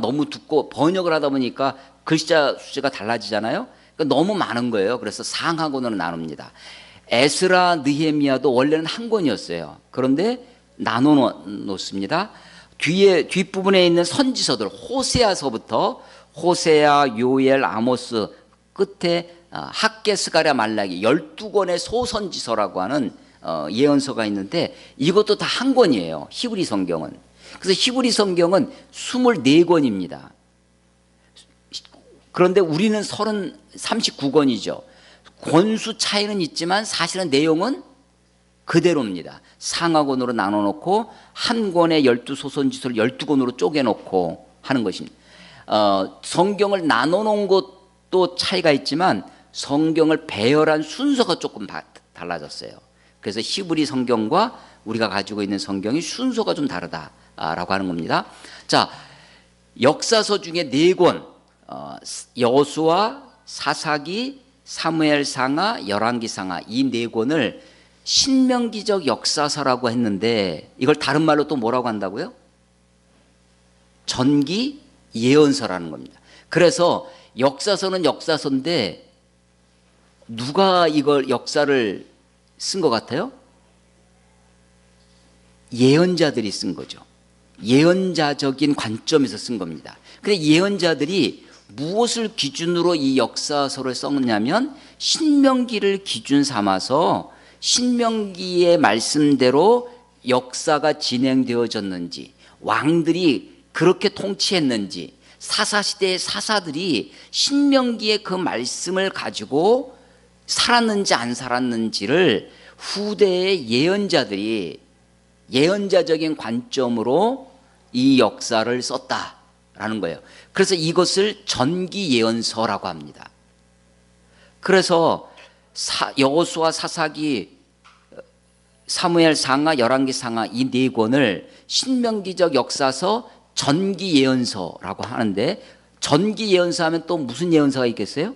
너무 두꺼워 번역을 하다 보니까 글자 숫자가 달라지잖아요. 그러니까 너무 많은 거예요. 그래서 상하권으로 나눕니다. 에스라 느헤미야도 원래는 한 권이었어요. 그런데 나눠 놓습니다. 뒤에 뒷부분에 있는 선지서들 호세아서부터 호세아, 요엘, 아모스 끝에 학개, 스가랴, 말라기 12권의 소선지서라고 하는 예언서가 있는데 이것도 다 한 권이에요. 히브리 성경은. 그래서 히브리 성경은 24권입니다. 그런데 우리는 39권이죠. 권수 차이는 있지만 사실은 내용은 그대로입니다. 상하권으로 나눠놓고 한 권의 12소선지서를 12권으로 쪼개놓고 하는 것입니다. 성경을 나눠놓은 것도 차이가 있지만 성경을 배열한 순서가 조금 달라졌어요. 그래서 히브리 성경과 우리가 가지고 있는 성경이 순서가 좀 다르다라고 하는 겁니다. 자, 역사서 중에 4권 여호수아, 사사기, 사무엘상하, 열왕기상하 이 4권을 신명기적 역사서라고 했는데 이걸 다른 말로 또 뭐라고 한다고요? 전기 예언서라는 겁니다. 그래서 역사서는 역사서인데 누가 이걸 역사를 쓴 것 같아요? 예언자들이 쓴 거죠. 예언자적인 관점에서 쓴 겁니다. 근데 예언자들이 무엇을 기준으로 이 역사서를 썼냐면 신명기를 기준 삼아서 신명기의 말씀대로 역사가 진행되어졌는지 왕들이 그렇게 통치했는지 사사시대의 사사들이 신명기의 그 말씀을 가지고 살았는지 안 살았는지를 후대의 예언자들이 예언자적인 관점으로 이 역사를 썼다라는 거예요. 그래서 이것을 전기 예언서라고 합니다. 그래서 여호수아, 사사기, 사무엘 상하, 열왕기 상하 이 4권을 신명기적 역사서 전기 예언서라고 하는데 전기 예언서 하면 또 무슨 예언서가 있겠어요?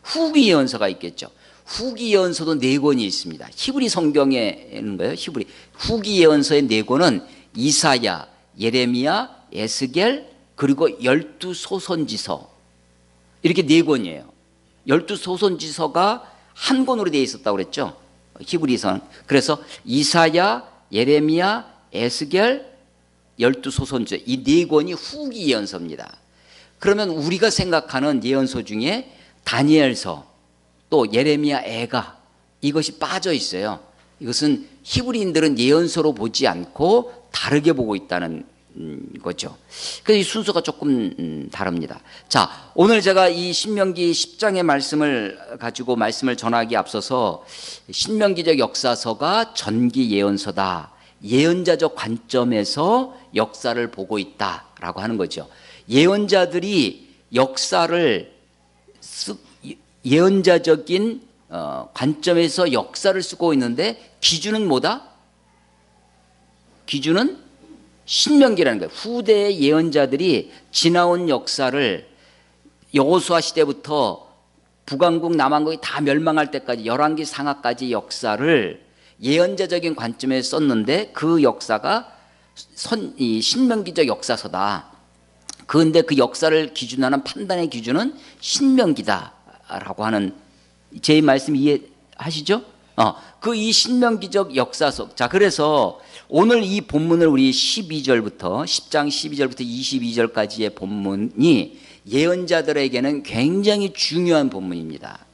후기 예언서가 있겠죠. 후기 예언서도 4권이 있습니다. 히브리 성경에 있는 거예요. 히브리 후기 예언서의 4권은 이사야, 예레미야, 에스겔 그리고 12소선지서 이렇게 4권이에요. 12소선지서가 한 권으로 되어 있었다고 그랬죠. 히브리서는. 그래서 이사야, 예레미야, 에스겔, 12소선지서 이 4권이 후기 예언서입니다. 그러면 우리가 생각하는 예언서 중에 다니엘서 또 예레미야, 애가 이것이 빠져 있어요. 이것은 히브리인들은 예언서로 보지 않고 다르게 보고 있다는 거죠. 그래서 이 순서가 조금 다릅니다. 자, 오늘 제가 이 신명기 10장의 말씀을 가지고 말씀을 전하기에 앞서서 신명기적 역사서가 전기 예언서다. 예언자적 관점에서 역사를 보고 있다라고 하는 거죠. 예언자들이 역사를 예언자적인 관점에서 역사를 쓰고 있는데 기준은 뭐다? 기준은 신명기라는 거예요. 후대의 예언자들이 지나온 역사를 여호수아 시대부터 북왕국, 남왕국이 다 멸망할 때까지 열왕기 상하까지 역사를 예언자적인 관점에서 썼는데 그 역사가 이 신명기적 역사서다. 그런데 그 역사를 기준하는 판단의 기준은 신명기다라고 하는 제 말씀 이해하시죠? 그 이 신명기적 역사서. 자, 그래서 오늘 이 본문을 우리 12절부터 10장 12절부터 22절까지의 본문이 예언자들에게는 굉장히 중요한 본문입니다.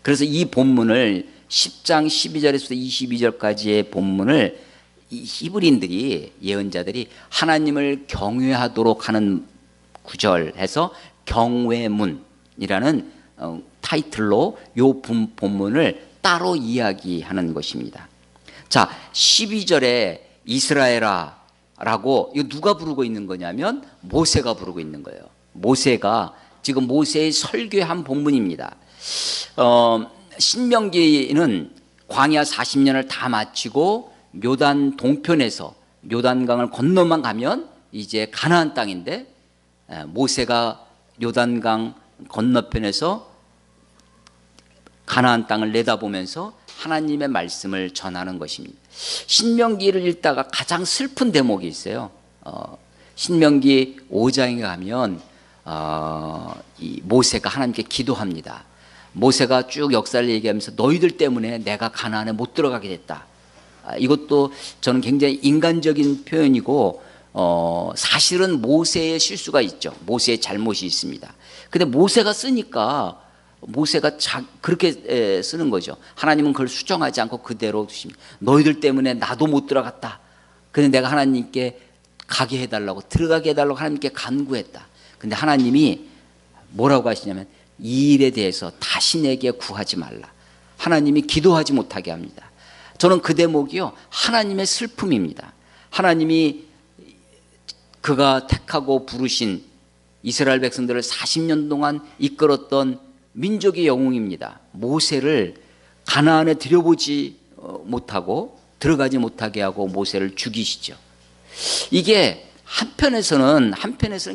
그래서 이 본문을 10장 12절에서 22절까지의 본문을 이 히브리인들이 예언자들이 하나님을 경외하도록 하는 구절 해서 경외문이라는 타이틀로 이 본문을 따로 이야기하는 것입니다. 자, 12절에 이스라엘아라고 이거 누가 부르고 있는 거냐면 모세가 부르고 있는 거예요. 모세가 지금 모세의 설교한 본문입니다. 신명기는 광야 40년을 다 마치고 요단 동편에서 요단강을 건너만 가면 이제 가나안 땅인데 모세가 요단강 건너편에서 가나안 땅을 내다보면서 하나님의 말씀을 전하는 것입니다. 신명기를 읽다가 가장 슬픈 대목이 있어요. 신명기 5장에 가면 이 모세가 하나님께 기도합니다. 모세가 쭉 역사를 얘기하면서 너희들 때문에 내가 가나안에 못 들어가게 됐다. 이것도 저는 굉장히 인간적인 표현이고 사실은 모세의 실수가 있죠. 모세의 잘못이 있습니다. 근데 모세가 쓰니까 모세가 그렇게 쓰는 거죠. 하나님은 그걸 수정하지 않고 그대로 두십니다. 너희들 때문에 나도 못 들어갔다. 근데 내가 하나님께 가게 해달라고, 들어가게 해달라고 하나님께 간구했다. 근데 하나님이 뭐라고 하시냐면 이 일에 대해서 다시 내게 구하지 말라. 하나님이 기도하지 못하게 합니다. 저는 그 대목이요, 하나님의 슬픔입니다. 하나님이 그가 택하고 부르신 이스라엘 백성들을 40년 동안 이끌었던 민족의 영웅입니다. 모세를 가나안에 들여보지 못하고 들어가지 못하게 하고 모세를 죽이시죠. 이게 한편에서는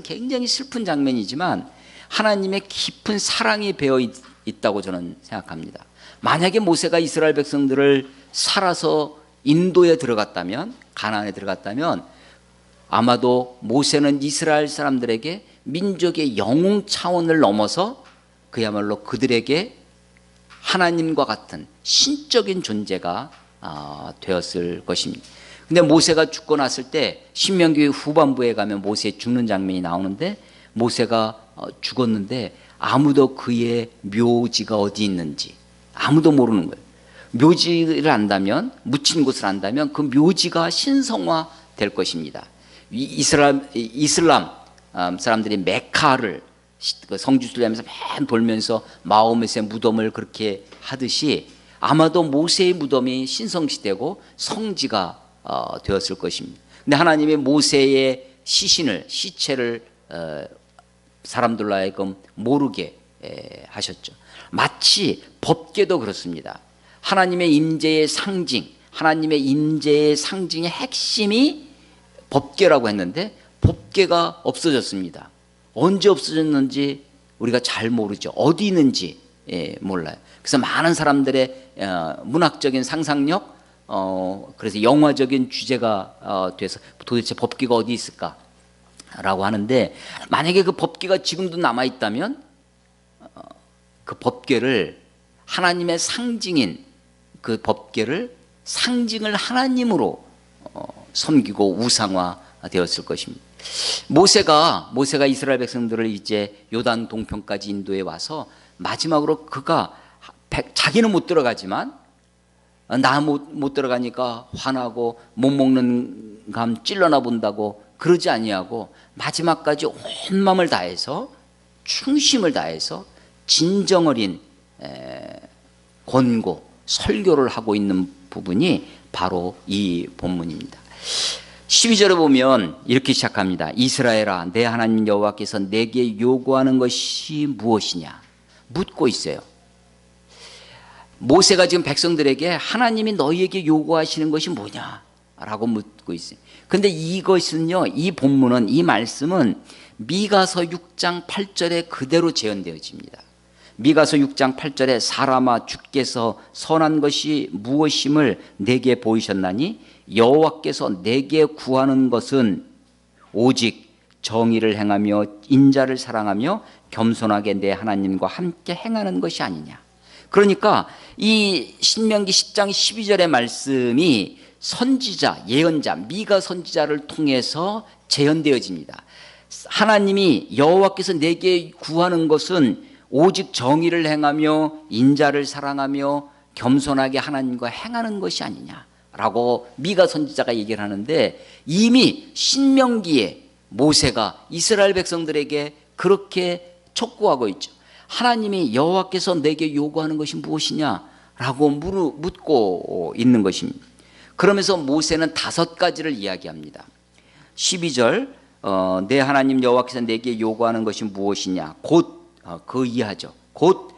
굉장히 슬픈 장면이지만 하나님의 깊은 사랑이 배어 있다고 저는 생각합니다. 만약에 모세가 이스라엘 백성들을 살아서 인도에 들어갔다면, 가나안에 들어갔다면 아마도 모세는 이스라엘 사람들에게 민족의 영웅 차원을 넘어서 그야말로 그들에게 하나님과 같은 신적인 존재가 되었을 것입니다. 근데 모세가 죽고 났을 때 신명기 후반부에 가면 모세 죽는 장면이 나오는데 모세가 죽었는데 아무도 그의 묘지가 어디 있는지 아무도 모르는 거예요. 묘지를 안다면, 묻힌 곳을 안다면 그 묘지가 신성화 될 것입니다. 이슬람 사람들이 메카를 성지순례하면서 맨 돌면서 마호멧의 무덤을 그렇게 하듯이 아마도 모세의 무덤이 신성시되고 성지가 되었을 것입니다. 근데 하나님이 모세의 시체를 사람들로 하여금 모르게 하셨죠. 마치 법궤도 그렇습니다. 하나님의 임재의 상징, 하나님의 임재의 상징의 핵심이 법궤라고 했는데 법궤가 없어졌습니다. 언제 없어졌는지 우리가 잘 모르죠. 어디 있는지 몰라요. 그래서 많은 사람들의 문학적인 상상력, 그래서 영화적인 주제가 돼서 도대체 법궤가 어디 있을까라고 하는데, 만약에 그 법궤가 지금도 남아있다면 그 법궤를 하나님의 상징인 그 법궤를 상징을 하나님으로 섬기고 우상화 되었을 것입니다. 모세가 이스라엘 백성들을 이제 요단 동편까지 인도에 와서 마지막으로 그가 자기는 못 들어가지만 나 못 들어가니까 화나고 못 먹는 감 찔러나 본다고 그러지 아니하고 마지막까지 온 마음을 다해서 충심을 다해서 진정 어린 권고 설교를 하고 있는 부분이 바로 이 본문입니다. 12절에 보면 이렇게 시작합니다. 이스라엘아, 내 하나님 여호와께서 내게 요구하는 것이 무엇이냐 묻고 있어요. 모세가 지금 백성들에게 하나님이 너희에게 요구하시는 것이 뭐냐라고 묻고 있어요. 근데 이것은요, 이 본문은, 이 말씀은 미가서 6장 8절에 그대로 재현되어집니다. 미가서 6장 8절에 사람아, 주께서 선한 것이 무엇임을 내게 보이셨나니 여호와께서 내게 구하는 것은 오직 정의를 행하며 인자를 사랑하며 겸손하게 내 하나님과 함께 행하는 것이 아니냐. 그러니까 이 신명기 10장 12절의 말씀이 선지자, 예언자, 미가 선지자를 통해서 재현되어집니다. 하나님이 여호와께서 내게 구하는 것은 오직 정의를 행하며 인자를 사랑하며 겸손하게 하나님과 행하는 것이 아니냐라고 미가 선지자가 얘기를 하는데, 이미 신명기에 모세가 이스라엘 백성들에게 그렇게 촉구하고 있죠. 하나님이 여호와께서 내게 요구하는 것이 무엇이냐라고 묻고 있는 것입니다. 그러면서 모세는 5가지를 이야기합니다. 12절 내 하나님 여호와께서 내게 요구하는 것이 무엇이냐, 곧 그 이하죠. 곧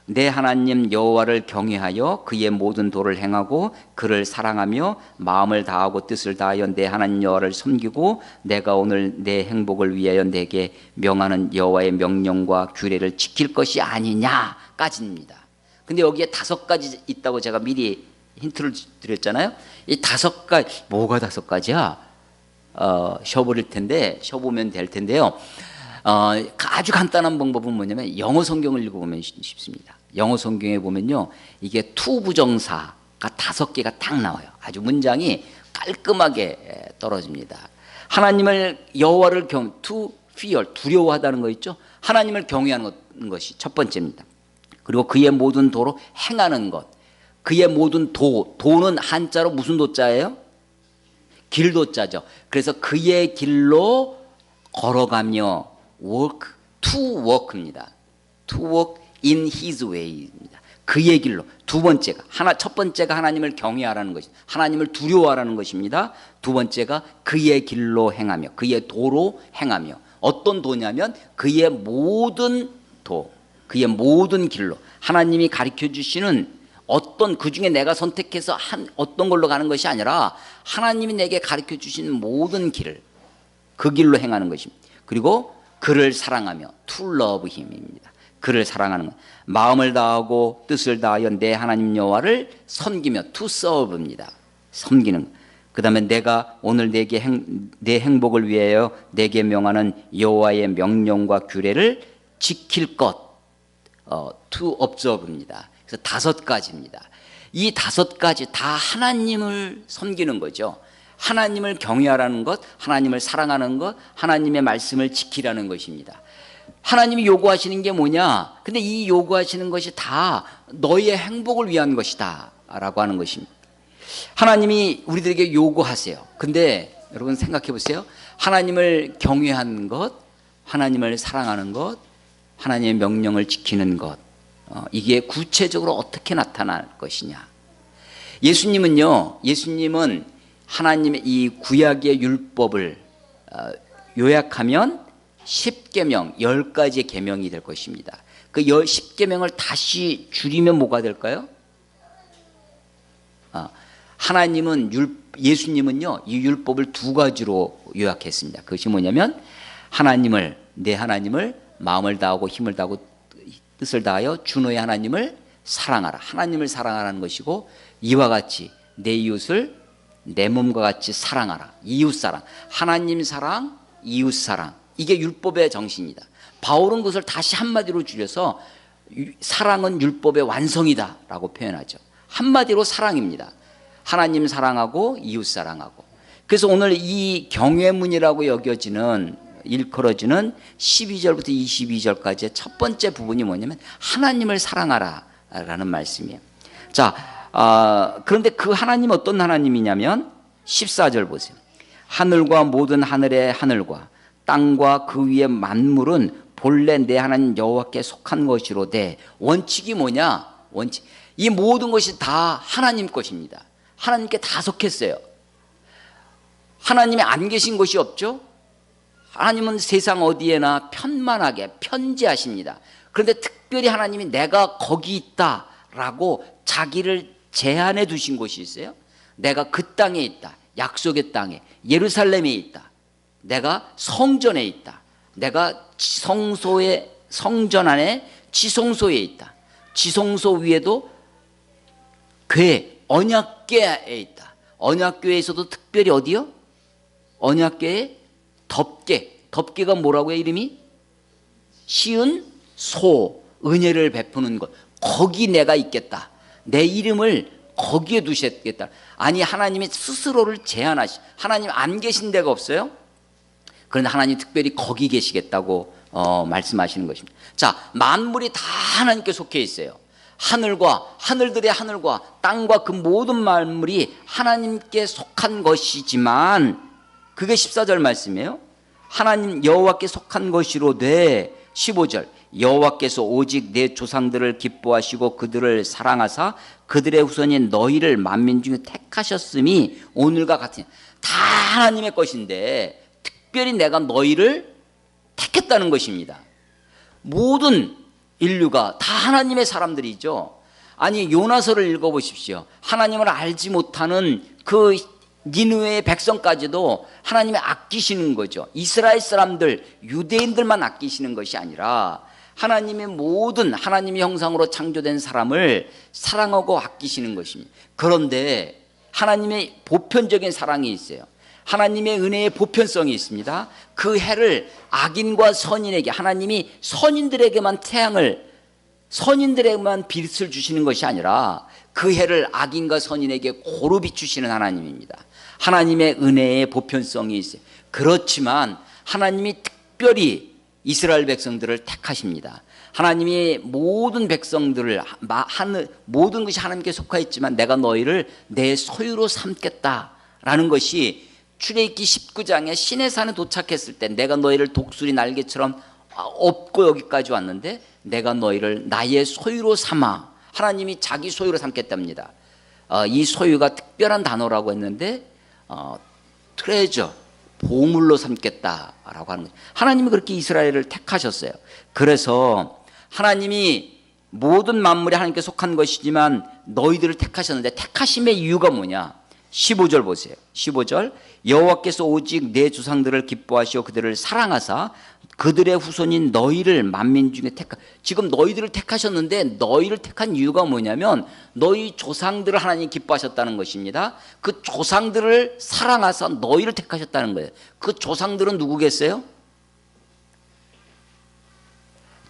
내 하나님 여호와를 경외하여 그의 모든 도를 행하고 그를 사랑하며 마음을 다하고 뜻을 다하여 내 하나님 여호와를 섬기고 내가 오늘 내 행복을 위하여 내게 명하는 여호와의 명령과 규례를 지킬 것이 아니냐까지입니다. 근데 여기에 5가지 있다고 제가 미리 힌트를 드렸잖아요. 이 5가지, 뭐가 5가지야? 쉬어버릴 텐데 쉬어보면 될 텐데요. 아주 간단한 방법은 뭐냐면 영어 성경을 읽어보면 쉽습니다. 영어 성경에 보면요, 이게 투 부정사가 5개가 딱 나와요. 아주 문장이 깔끔하게 떨어집니다. 하나님을 여호와를 to fear, 두려워하다는 거 있죠. 하나님을 경외하는 것이 첫 번째입니다. 그리고 그의 모든 도로 행하는 것. 그의 모든 도는 한자로 무슨 도자예요? 길도자죠. 그래서 그의 길로 걸어가며 walk, to walk입니다. to walk in his way입니다. 그의 길로. 두 번째가 첫 번째가 하나님을 경외하라는 것입니다. 하나님을 두려워하라는 것입니다. 두 번째가 그의 길로 행하며, 그의 도로 행하며. 어떤 도냐면 그의 모든 도, 그의 모든 길로. 하나님이 가르쳐 주시는 어떤, 그 중에 내가 선택해서 어떤 걸로 가는 것이 아니라 하나님이 내게 가르쳐 주신 모든 길을, 그 길로 행하는 것입니다. 그리고 그를 사랑하며 to love him입니다. 그를 사랑하는 것. 마음을 다하고 뜻을 다하여 내 하나님 여호와를 섬기며 to serve입니다. 섬기는 것. 그 다음에 내가 오늘 내 행복을 위하여 내게 명하는 여호와의 명령과 규례를 지킬 것, to observe입니다. 그래서 5가지입니다. 이 5가지 다 하나님을 섬기는 거죠. 하나님을 경외하라는 것, 하나님을 사랑하는 것, 하나님의 말씀을 지키라는 것입니다. 하나님이 요구하시는 게 뭐냐? 근데 이 요구하시는 것이 다 너희의 행복을 위한 것이다 라고 하는 것입니다. 하나님이 우리들에게 요구하세요. 근데 여러분 생각해 보세요. 하나님을 경외하는 것, 하나님을 사랑하는 것, 하나님의 명령을 지키는 것, 이게 구체적으로 어떻게 나타날 것이냐? 예수님은 하나님의 이 구약의 율법을 요약하면 10계명, 10가지의 계명이 될 것입니다. 그 10계명을 다시 줄이면 뭐가 될까요? 예수님은요, 이 율법을 2가지로 요약했습니다. 그것이 뭐냐면 내 하나님을 마음을 다하고 힘을 다하고 뜻을 다하여 주 너의 하나님을 사랑하라. 하나님을 사랑하라는 것이고, 이와 같이 내 이웃을 내 몸과 같이 사랑하라. 이웃사랑, 하나님 사랑, 이웃사랑, 이게 율법의 정신이다. 바울은 그것을 다시 한마디로 줄여서 사랑은 율법의 완성이다 라고 표현하죠. 한마디로 사랑입니다. 하나님 사랑하고 이웃 사랑하고. 그래서 오늘 이 경외문이라고 여겨지는, 일컬어지는 12절부터 22절까지의 첫 번째 부분이 뭐냐면 하나님을 사랑하라 라는 말씀이에요. 자, 그런데 그 하나님 어떤 하나님이냐면 14절 보세요. 하늘과 모든 하늘의 하늘과 땅과 그 위의 만물은 본래 내 하나님 여호와께 속한 것이로되. 원칙이 뭐냐? 원칙. 이 모든 것이 다 하나님 것입니다. 하나님께 다 속했어요. 하나님이 안 계신 곳이 없죠? 하나님은 세상 어디에나 편만하게 편지하십니다. 그런데 특별히 하나님이 내가 거기 있다라고 자기를 제한해 두신 곳이 있어요. 내가 그 땅에 있다. 약속의 땅에, 예루살렘에 있다. 내가 성전에 있다. 내가 성전 안에 지성소에 있다. 지성소 위에도 언약궤에 있다. 언약궤에서도 특별히 어디요? 언약궤에 덮개가 뭐라고요? 이름이? 시은 소, 은혜를 베푸는 것. 거기 내가 있겠다. 내 이름을 거기에 두셨겠다. 아니, 하나님이 스스로를 하나님 안 계신 데가 없어요? 그런데 하나님 특별히 거기 계시겠다고 말씀하시는 것입니다. 자, 만물이 다 하나님께 속해 있어요. 하늘들의 하늘과 땅과 그 모든 만물이 하나님께 속한 것이지만, 그게 14절 말씀이에요. 하나님 여호와께 속한 것이로되. 15절, 여호와께서 오직 내 조상들을 기뻐하시고 그들을 사랑하사 그들의 후손인 너희를 만민 중에 택하셨음이 오늘과 같으니. 다 하나님의 것인데 특별히 내가 너희를 택했다는 것입니다. 모든 인류가 다 하나님의 사람들이죠. 아니, 요나서를 읽어보십시오. 하나님을 알지 못하는 그 니느웨의 백성까지도 하나님이 아끼시는 거죠. 이스라엘 사람들, 유대인들만 아끼시는 것이 아니라 하나님의 모든 하나님의 형상으로 창조된 사람을 사랑하고 아끼시는 것입니다. 그런데 하나님의 보편적인 사랑이 있어요. 하나님의 은혜의 보편성이 있습니다. 그 해를 악인과 선인에게, 하나님이 선인들에게만 선인들에게만 빛을 주시는 것이 아니라 그 해를 악인과 선인에게 고루 비추시는 하나님입니다. 하나님의 은혜의 보편성이 있어요. 그렇지만 하나님이 특별히 이스라엘 백성들을 택하십니다. 하나님이 모든 백성들을, 모든 것이 하나님께 속하였지만 내가 너희를 내 소유로 삼겠다라는 것이 출애굽기 19장에 시내산에 도착했을 때 내가 너희를 독수리 날개처럼 업고 여기까지 왔는데 내가 너희를 나의 소유로 삼아, 하나님이 자기 소유로 삼겠답니다. 이 소유가 특별한 단어라고 했는데 트레저, 보물로 삼겠다라고 하는 거죠. 하나님이 그렇게 이스라엘을 택하셨어요. 그래서 하나님이 모든 만물이 하나님께 속한 것이지만 너희들을 택하셨는데 택하심의 이유가 뭐냐? 15절 보세요. 15절, 여호와께서 오직 내 조상들을 기뻐하시고 그들을 사랑하사 그들의 후손인 너희를 만민 중에 지금 너희들을 택하셨는데 너희를 택한 이유가 뭐냐면 너희 조상들을 하나님 기뻐하셨다는 것입니다. 그 조상들을 사랑하사 너희를 택하셨다는 거예요. 그 조상들은 누구겠어요?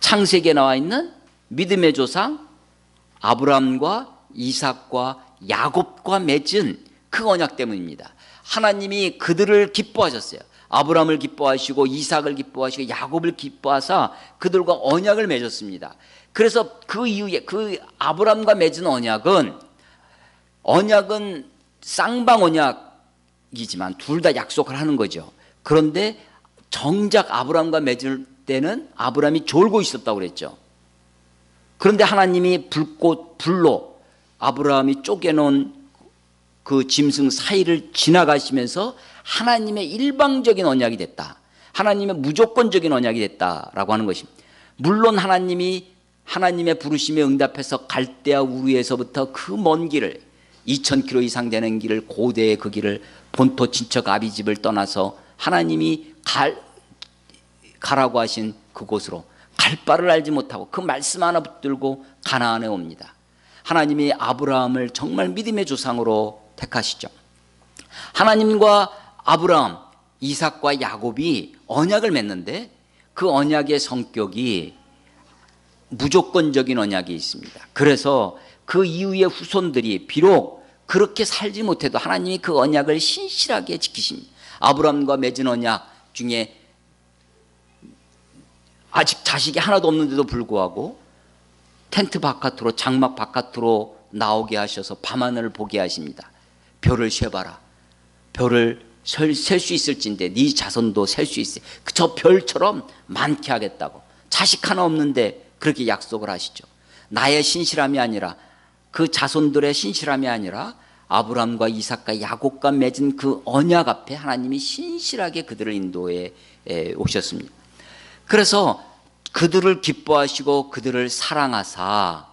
창세기에 나와 있는 믿음의 조상 아브라함과 이삭과 야곱과 맺은 그 언약 때문입니다. 하나님이 그들을 기뻐하셨어요. 아브라함을 기뻐하시고 이삭을 기뻐하시고 야곱을 기뻐하사 그들과 언약을 맺었습니다. 그래서 그 이후에 그 아브라함과 맺은 언약은 쌍방 언약이지만 둘 다 약속을 하는 거죠. 그런데 정작 아브라함과 맺을 때는 아브라함이 졸고 있었다고 그랬죠. 그런데 하나님이 불로 아브라함이 쪼개놓은 그 짐승 사이를 지나가시면서 하나님의 일방적인 언약이 됐다. 하나님의 무조건적인 언약이 됐다라고 하는 것입니다. 물론 하나님의 부르심에 응답해서 갈대아 우르에서부터 그 먼 길을 2000km 이상 되는 길을 고대의 그 길을 본토 친척 아비집을 떠나서 하나님이 가라고 하신 그곳으로 갈 바를 알지 못하고 그 말씀 하나 붙들고 가나안에 옵니다. 하나님이 아브라함을 정말 믿음의 조상으로 택하시죠. 하나님과 아브라함, 이삭과 야곱이 언약을 맺는데 그 언약의 성격이 무조건적인 언약이 있습니다. 그래서 그 이후의 후손들이 비록 그렇게 살지 못해도 하나님이 그 언약을 신실하게 지키십니다. 아브라함과 맺은 언약 중에 아직 자식이 하나도 없는데도 불구하고 텐트 바깥으로, 장막 바깥으로 나오게 하셔서 밤하늘을 보게 하십니다. 별을 세봐라. 별을 셀 수 있을진데 네 자손도 셀 수 있어. 저 별처럼 많게 하겠다고. 자식 하나 없는데 그렇게 약속을 하시죠. 나의 신실함이 아니라 그 자손들의 신실함이 아니라 아브라함과 이삭과 야곱과 맺은 그 언약 앞에 하나님이 신실하게 그들을 인도해 오셨습니다. 그래서 그들을 기뻐하시고 그들을 사랑하사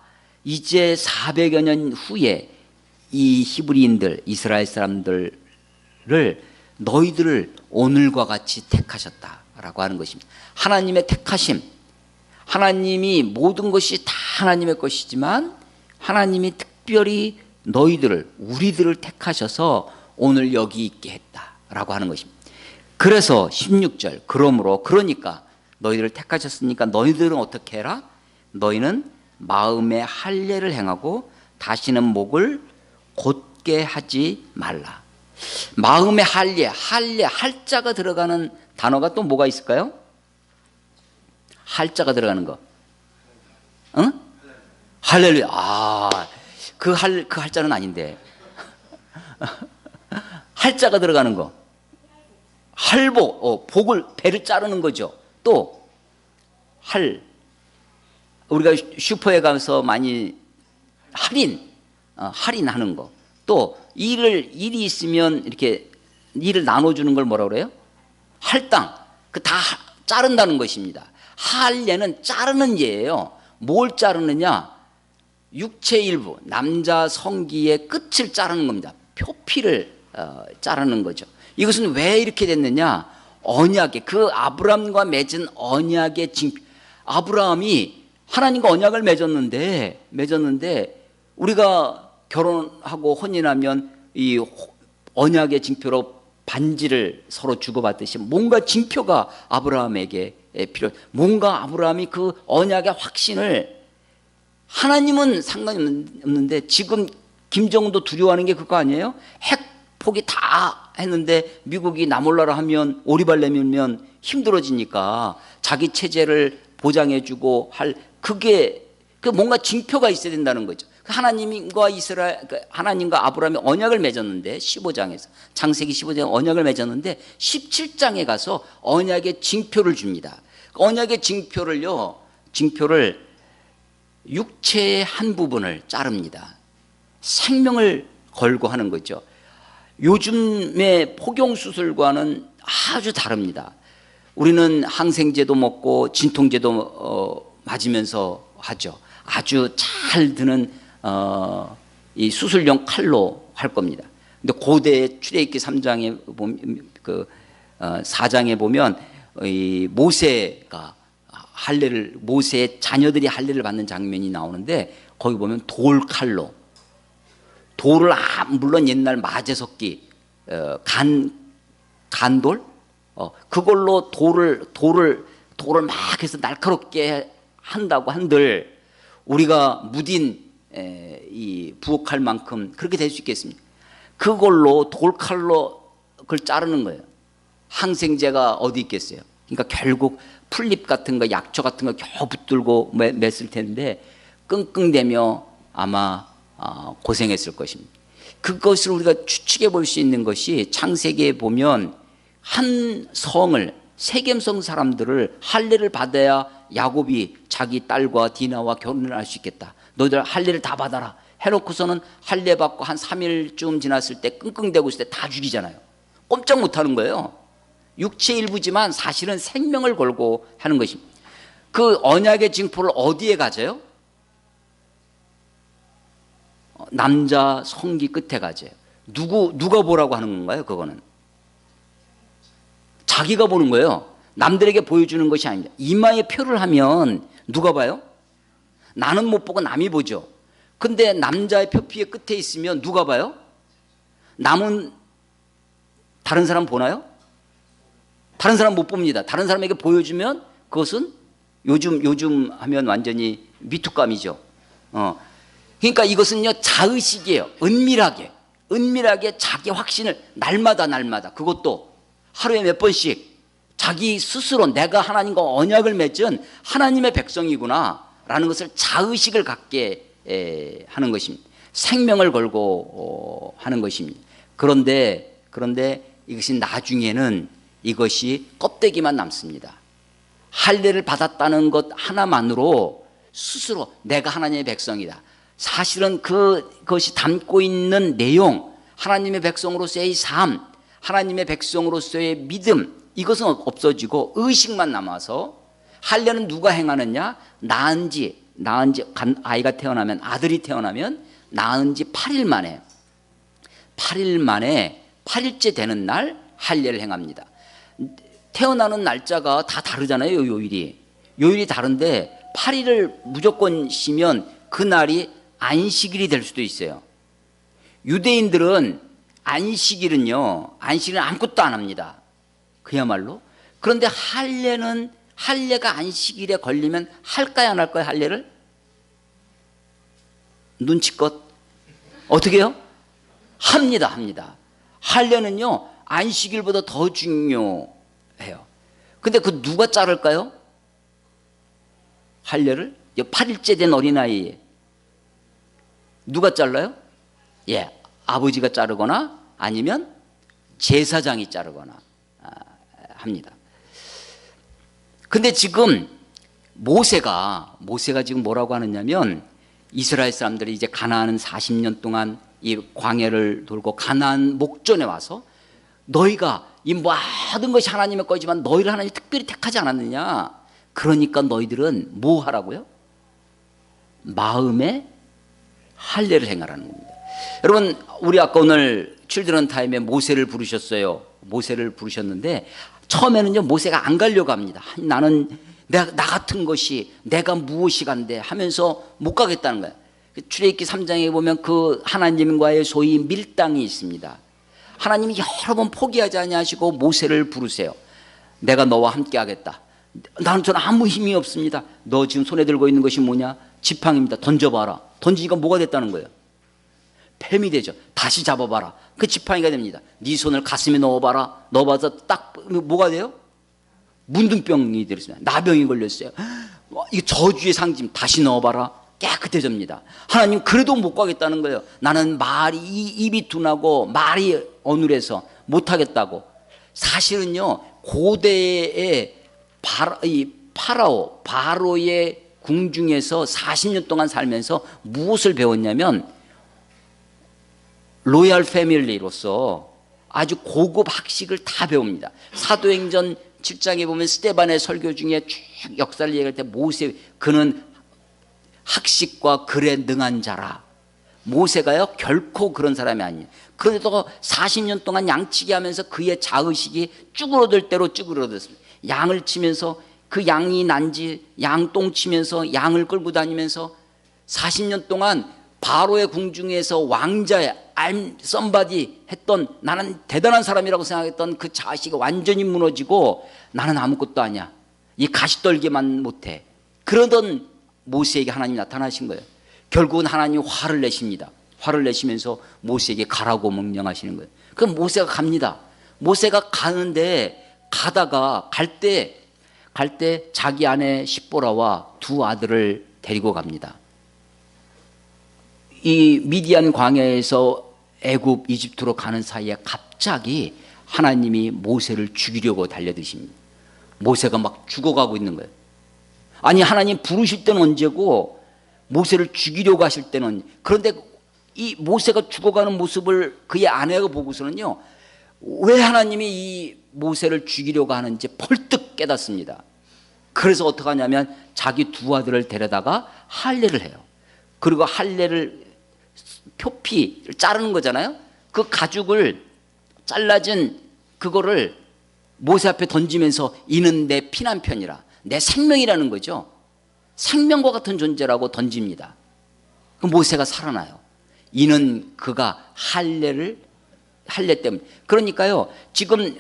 이제 400여 년 후에 이 히브리인들, 이스라엘 사람들을 너희들을 오늘과 같이 택하셨다라고 하는 것입니다. 하나님의 택하심, 하나님이 모든 것이 다 하나님의 것이지만 하나님이 특별히 너희들을, 우리들을 택하셔서 오늘 여기 있게 했다라고 하는 것입니다. 그래서 16절, 그러니까 너희들을 택하셨으니까 너희들은 어떻게 해라? 너희는 마음의 할례를 행하고 다시는 목을 곧게 하지 말라. 마음의 할례, 할자가 들어가는 단어가 또 뭐가 있을까요? 할자가 들어가는 거. 응? 할렐루야. 그 할자는 아닌데. 할자가 들어가는 거. 할복, 배를 자르는 거죠. 또 우리가 슈퍼에 가서 많이 할인하는 거. 또 일이 있으면 이렇게 일을 나눠주는 걸 뭐라 그래요? 할당. 그 다 자른다는 것입니다. 할례는 자르는 예예요. 뭘 자르느냐? 육체 일부, 남자 성기의 끝을 자르는 겁니다. 표피를 자르는 거죠. 이것은 왜 이렇게 됐느냐? 언약의, 그 아브라함과 맺은 언약의 아브라함이 하나님과 언약을 맺었는데 우리가 결혼하고 혼인하면 이 언약의 징표로 반지를 서로 주고받듯이 뭔가 징표가 아브라함에게 뭔가 아브라함이 그 언약의 확신을, 하나님은 상관이 없는데 지금 김정은도 두려워하는 게 그거 아니에요? 핵 포기 다 했는데 미국이 나 몰라라 하면, 오리발 내밀면 힘들어지니까 자기 체제를 보장해주고 할, 그게 그 뭔가 징표가 있어야 된다는 거죠. 하나님과 하나님과 아브라함이 언약을 맺었는데 15장에서, 창세기 15장 언약을 맺었는데 17장에 가서 언약의 징표를 줍니다. 언약의 징표를 육체의 한 부분을 자릅니다. 생명을 걸고 하는 거죠. 요즘의 포경수술과는 아주 다릅니다. 우리는 항생제도 먹고 진통제도 맞으면서 하죠. 아주 잘 드는 이 수술용 칼로 할 겁니다. 근데 고대 출애굽기 3장에 보면, 4장에 보면 이 모세가 모세의 자녀들이 할례를 받는 장면이 나오는데, 거기 보면 돌칼로, 돌을 물론 옛날 마제석기 간돌 그걸로 돌을 막 해서 날카롭게 한다고 한들, 우리가 무딘 이 부엌할 만큼 그렇게 될 수 있겠습니까? 그걸로 돌칼로 그걸 자르는 거예요. 항생제가 어디 있겠어요? 그러니까 결국 풀잎 같은 거, 약초 같은 거 겨우 붙들고 맸을 텐데 끙끙대며 아마 고생했을 것입니다. 그것을 우리가 추측해 볼 수 있는 것이, 창세기에 보면 한 성을, 세겜성 사람들을 할례를 받아야 야곱이 자기 딸과 디나와 결혼을 할 수 있겠다. 너희들 할례를 다 받아라 해놓고서는 할례 받고 한 3일쯤 지났을 때 끙끙대고 있을 때 다 죽이잖아요. 꼼짝 못하는 거예요. 육체 일부지만 사실은 생명을 걸고 하는 것입니다. 그 언약의 징표를 어디에 가져요? 남자 성기 끝에 가져요. 누가 보라고 하는 건가요? 그거는 자기가 보는 거예요. 남들에게 보여주는 것이 아닙니다. 이마에 표를 하면 누가 봐요? 나는 못 보고 남이 보죠. 근데 남자의 표피의 끝에 있으면 누가 봐요? 남은 다른 사람 보나요? 다른 사람 못 봅니다. 다른 사람에게 보여주면 그것은 요즘 하면 완전히 미투감이죠. 그러니까 이것은요, 자의식이에요. 은밀하게 자기 확신을 날마다 그것도 하루에 몇 번씩 자기 스스로 내가 하나님과 언약을 맺은 하나님의 백성이구나 라는 것을 자의식을 갖게 하는 것입니다. 생명을 걸고 하는 것입니다. 그런데 이것이 나중에는 이것이 껍데기만 남습니다. 할례를 받았다는 것 하나만으로 스스로 내가 하나님의 백성이다. 사실은 그것이 담고 있는 내용, 하나님의 백성으로서의 삶, 하나님의 백성으로서의 믿음, 이것은 없어지고 의식만 남아서, 할례는 누가 행하느냐? 낳은 지 아이가 태어나면, 아들이 태어나면 낳은 지 8일 만에 8일째 되는 날 할례를 행합니다. 태어나는 날짜가 다 다르잖아요. 요일이 다른데 8일을 무조건 쉬면 그날이 안식일이 될 수도 있어요. 유대인들은 안식일은 아무것도 안 합니다. 그야말로. 그런데 할례가 안식일에 걸리면 할까요, 안 할까요? 할례를? 눈치껏 어떻게 해요? 합니다. 할례는요, 안식일보다 더 중요해요. 근데 그 누가 자를까요? 할례를? 8일째 된 어린아이 누가 잘라요? 아버지가 자르거나 아니면 제사장이 자르거나 합니다. 근데 지금 모세가 지금 뭐라고 하느냐면, 이스라엘 사람들이 이제 가나안 40년 동안 이 광야를 돌고 가나안 목전에 와서, 너희가 이 모든 것이 하나님의 거지만 너희를 하나님이 특별히 택하지 않았느냐? 그러니까 너희들은 뭐 하라고요? 마음에 할례를 행하라는 겁니다. 여러분, 우리 아까 오늘 칠드런 타임에 모세를 부르셨는데 처음에는요, 모세가 안 가려고 합니다. 나는 나 같은 것이 내가 무엇이 간대 하면서 못 가겠다는 거예요. 출애굽기 3장에 보면 그 하나님과의 소위 밀당이 있습니다. 하나님이 여러 번 포기하지 아니하시고 모세를 부르세요. 내가 너와 함께 하겠다. 저는 아무 힘이 없습니다. 너 지금 손에 들고 있는 것이 뭐냐? 지팡이입니다. 던져봐라. 던지니까 뭐가 됐다는 거예요? 뱀이 되죠. 다시 잡아봐라. 그 지팡이가 됩니다. 네 손을 가슴에 넣어봐라. 넣어봐서 딱 뭐가 돼요? 문둥병이 되었습니다. 나병이 걸렸어요. 이 저주의 상징. 다시 넣어봐라. 깨끗해집니다. 하나님 그래도 못 가겠다는 거예요. 나는 말이 입이 둔하고 말이 어눌해서 못하겠다고. 사실은요 고대의 바로의 궁중에서 40년 동안 살면서 무엇을 배웠냐면 로얄 패밀리로서 아주 고급 학식을 다 배웁니다. 사도행전 7장에 보면 스데반의 설교 중에 쭉 역사를 얘기할 때 모세 그는 학식과 글에 능한 자라. 모세가요 결코 그런 사람이 아니에요. 그래도 40년 동안 양치기 하면서 그의 자의식이 쭈그러들 대로 쭈그러들었습니다. 양을 치면서 그 양이 난지 양똥 치면서 양을 끌고 다니면서 40년 동안 바로의 궁중에서 왕자의 I'm somebody 했던 나는 대단한 사람이라고 생각했던 그 자식이 완전히 무너지고 나는 아무것도 아니야. 이 가시떨기만 못해. 그러던 모세에게 하나님이 나타나신 거예요. 결국은 하나님이 화를 내십니다. 화를 내시면서 모세에게 가라고 명령하시는 거예요. 그럼 모세가 갑니다. 모세가 가는데 가다가 갈 때 자기 아내 십보라와 두 아들을 데리고 갑니다. 이 미디안 광야에서 애굽 이집트로 가는 사이에 갑자기 하나님이 모세를 죽이려고 달려드십니다. 모세가 막 죽어가고 있는 거예요. 아니 하나님 부르실 때는 언제고 모세를 죽이려고 하실 때는. 그런데 이 모세가 죽어가는 모습을 그의 아내가 보고서는요 왜 하나님이 이 모세를 죽이려고 하는지 펄뜩 깨닫습니다. 그래서 어떻게 하냐면 자기 두 아들을 데려다가 할례를 해요. 그리고 할례를 표피를 자르는 거잖아요. 그 가죽을 잘라진 그거를 모세 앞에 던지면서 이는 내 피난편이라 내 생명이라는 거죠. 생명과 같은 존재라고 던집니다. 그 모세가 살아나요. 이는 그가 할례 때문에. 그러니까요 지금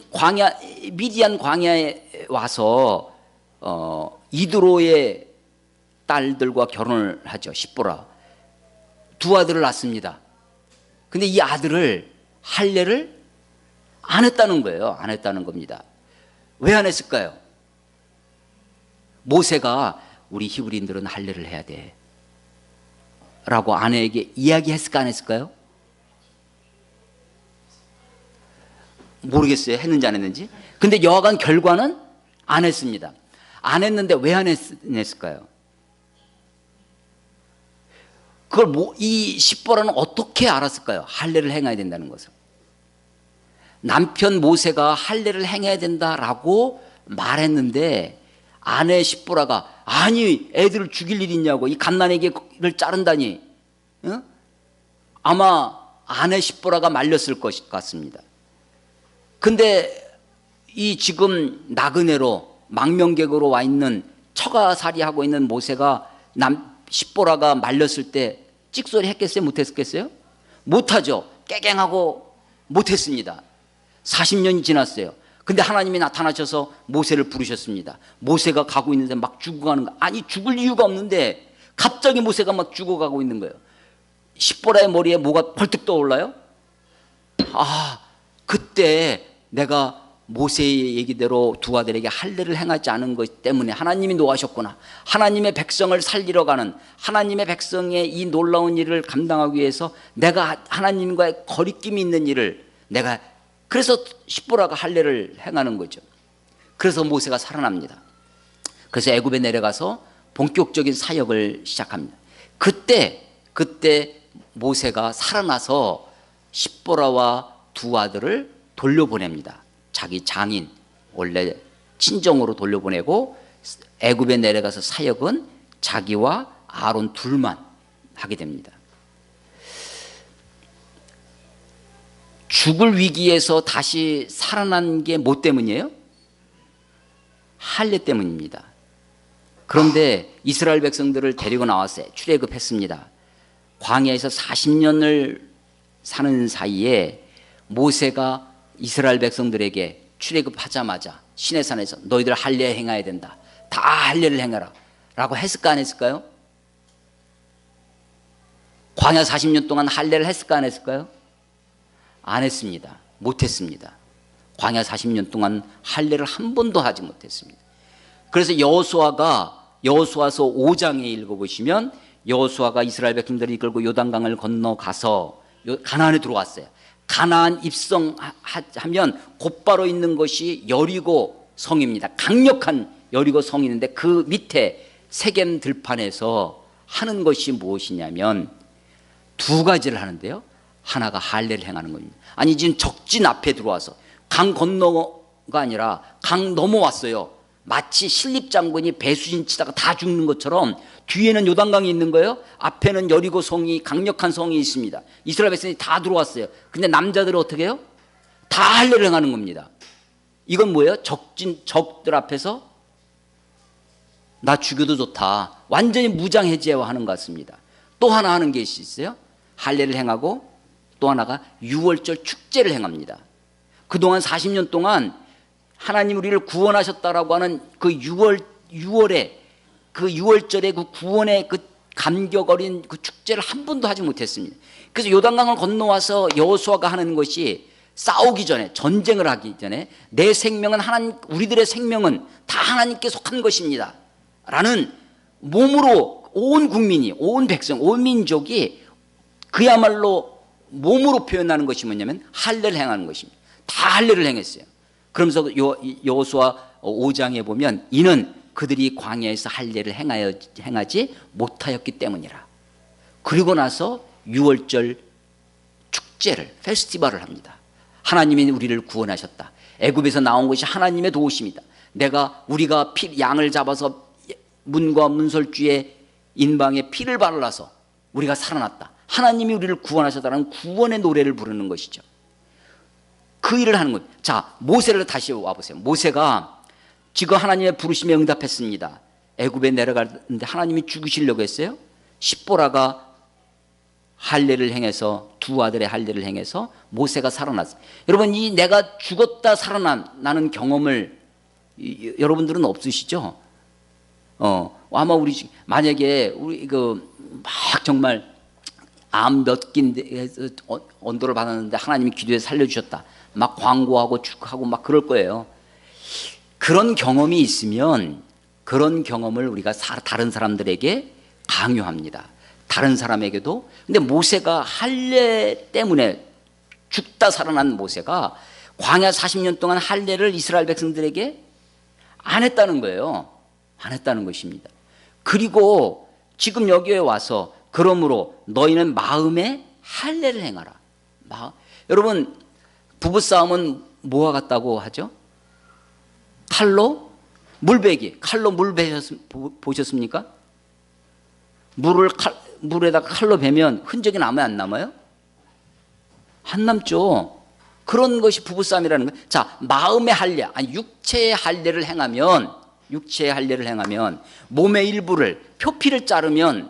미디안 광야에 와서 이드로의 딸들과 결혼을 하죠. 십보라 두 아들을 낳습니다. 근데 이 아들을 할례를 안 했다는 거예요. 안 했다는 겁니다. 왜 안 했을까요? 모세가 우리 히브리인들은 할례를 해야 돼 라고 아내에게 이야기했을까 안 했을까요? 모르겠어요. 했는지 안 했는지. 근데 여하간 결과는 안 했습니다. 안 했는데 왜 안 했을까요? 그걸 이 십보라는 어떻게 알았을까요? 할례를 행해야 된다는 것을. 남편 모세가 할례를 행해야 된다라고 말했는데 아내 십보라가 아니 애들을 죽일 일이 있냐고 이 갓난아기를 자른다니. 어? 아마 아내 십보라가 말렸을 것 같습니다. 근데 이 지금 나그네로 망명객으로 와 있는 처가살이하고 있는 모세가 십보라가 말렸을 때 찍소리 했겠어요? 못했겠어요? 못하죠. 깨갱하고 못했습니다. 40년이 지났어요. 근데 하나님이 나타나셔서 모세를 부르셨습니다. 모세가 가고 있는데 막 죽어가는 거. 아니 죽을 이유가 없는데 갑자기 모세가 막 죽어가고 있는 거예요. 십보라의 머리에 뭐가 벌떡 떠올라요? 아 그때 내가 모세의 얘기대로 두 아들에게 할례를 행하지 않은 것 때문에 하나님이 노하셨구나. 하나님의 백성을 살리러 가는 하나님의 백성의 이 놀라운 일을 감당하기 위해서 내가 하나님과의 거리낌이 있는 일을 내가 그래서 십보라가 할례를 행하는 거죠. 그래서 모세가 살아납니다. 그래서 애굽에 내려가서 본격적인 사역을 시작합니다. 그때 모세가 살아나서 십보라와 두 아들을 돌려보냅니다. 자기 장인 원래 친정으로 돌려보내고 애굽에 내려가서 사역은 자기와 아론 둘만 하게 됩니다. 죽을 위기에서 다시 살아난 게 뭐 때문이에요? 할례 때문입니다. 그런데 이스라엘 백성들을 데리고 나왔어요. 출애굽했습니다. 광야에서 40년을 사는 사이에 모세가 이스라엘 백성들에게 출애굽하자마자 시내산에서 너희들 할례 행해야 된다, 다 할례를 행하라 라고 했을까 안 했을까요? 광야 40년 동안 할례를 했을까 안 했을까요? 안 했습니다. 못했습니다. 광야 40년 동안 할례를 한 번도 하지 못했습니다. 그래서 여호수아서 5장에 읽어보시면 여호수아가 이스라엘 백성들을 이끌고 요단강을 건너가서 가나안에 들어왔어요. 가나안 입성하면 곧바로 있는 것이 여리고 성입니다. 강력한 여리고 성이 있는데 그 밑에 세겜 들판에서 하는 것이 무엇이냐면 두 가지를 하는데요. 하나가 할례를 행하는 겁니다. 아니 지금 적진 앞에 들어와서 강 건너가 아니라 강 넘어왔어요. 마치 신립장군이 배수진 치다가 다 죽는 것처럼 뒤에는 요단강이 있는 거예요. 앞에는 여리고 성이, 강력한 성이 있습니다. 이스라엘 백성이 다 들어왔어요. 근데 남자들은 어떻게 해요? 다 할례를 행하는 겁니다. 이건 뭐예요? 적들 앞에서 나 죽여도 좋다, 완전히 무장해제하는 것 같습니다. 또 하나 하는 게 있어요. 할례를 행하고 또 하나가 유월절 축제를 행합니다. 그동안 40년 동안 하나님 우리를 구원하셨다라고 하는 그 6월에 그 6월절에 그 구원의 그 감격 어린 그 축제를 한 번도 하지 못했습니다. 그래서 요단강을 건너와서 여호수아가 하는 것이 싸우기 전에, 전쟁을 하기 전에 내 생명은 하나님, 우리들의 생명은 다 하나님께 속한 것입니다 라는 몸으로 온 국민이, 온 백성, 온 민족이 그야말로 몸으로 표현하는 것이 뭐냐면 할례를 행하는 것입니다. 다 할례를 행했어요. 그러면서 여호수아 5장에 보면 이는 그들이 광야에서 할례를 행하지 못하였기 때문이라. 그리고 나서 6월절 축제를, 페스티벌을 합니다. 하나님이 우리를 구원하셨다. 애굽에서 나온 것이 하나님의 도우심이다. 우리가 양을 잡아서 문과 문설주의 인방에 피를 발라서 우리가 살아났다. 하나님이 우리를 구원하셨다는 구원의 노래를 부르는 것이죠. 그 일을 하는 것. 자, 모세를 다시 와보세요. 모세가 지금 하나님의 부르심에 응답했습니다. 애굽에 내려가는데 하나님이 죽이시려고 했어요. 십보라가 할례를 행해서, 두 아들의 할례를 행해서 모세가 살아났어요. 여러분, 이 내가 죽었다 살아나는 경험을 여러분들은 없으시죠? 아마 만약에 우리 막 정말 암 몇 개인데 언도를 받았는데 하나님이 기도에 살려주셨다, 막 광고하고 축하하고 막 그럴 거예요. 그런 경험이 있으면 그런 경험을 우리가 다른 사람들에게 강요합니다. 다른 사람에게도. 근데 모세가 할례 때문에 죽다 살아난 모세가 광야 40년 동안 할례를 이스라엘 백성들에게 안 했다는 거예요. 안 했다는 것입니다. 그리고 지금 여기에 와서 그러므로 너희는 마음에 할례를 행하라. 여러분, 부부싸움은 뭐와 같다고 하죠? 칼로 물베기. 칼로 물 보셨습니까? 물에다가 칼로 베면 흔적이 남아요, 안 남아요? 안 남죠. 그런 것이 부부싸움이라는 거예요. 자, 마음의 할례, 아니 육체의 할례를 행하면 몸의 일부를, 표피를 자르면